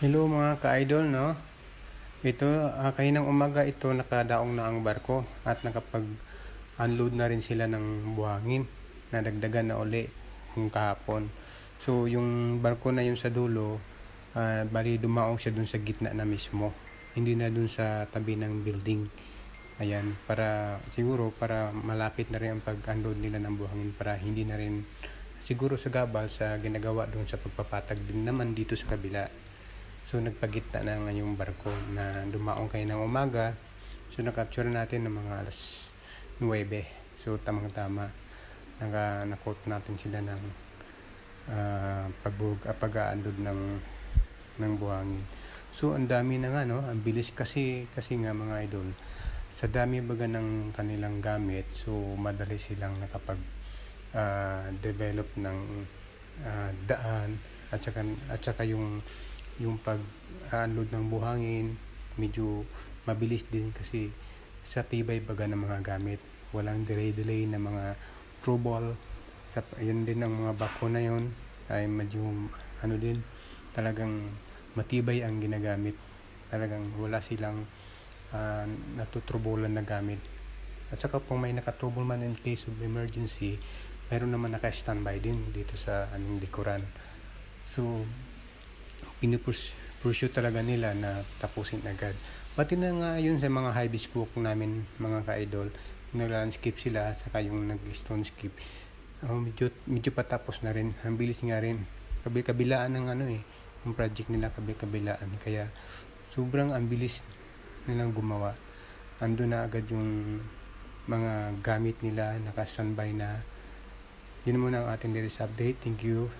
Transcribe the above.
Hello mga ka-idol, no? Ito, kaninang umaga ito nakadaong na ang barko at nakapag-unload na rin sila ng buhangin. Nadagdagan na uli yung kahapon. So, yung barko na yun sa dulo, bali dumaong siya dun sa gitna na mismo. Hindi na dun sa tabi ng building. Ayan, para malapit na rin ang pag-unload nila ng buhangin para hindi na rin siguro sa gabal sa ginagawa dun sa pagpapatag din naman dito sa kabila. So nagpagitna na nga yung barko na dumaong kayo ng umaga. So nakapture natin ng mga alas 9. So tamang-tama. Nakot natin sila ng pag-aandod ng buhangin. So ang dami na nga, no? Ang bilis kasi nga mga idol. Sa dami baga ng kanilang gamit, so madali silang develop ng daan at saka yung pag-unload ng buhangin medyo mabilis din kasi sa tibay baga ng mga gamit, walang delay na mga trouble. Yun din ang mga bako na yun ay medyo din, talagang matibay ang ginagamit, talagang wala silang natutrubulan na gamit. At saka kung may nakatrouble man in case of emergency, meron naman naka-standby din dito sa anong likuran. So pinupursue talaga nila na tapusin agad. Pati na nga yun sa mga high beach cook namin mga ka-idol, nag-landscape sila saka yung nag-stone skip, medyo patapos na rin. Ang bilis nga rin, kabilaan ng yung project nila, kabilaan, kaya sobrang ang bilis nilang gumawa. Ando na agad yung mga gamit nila, naka-standby na. Yun muna ang ating latest update. Thank you.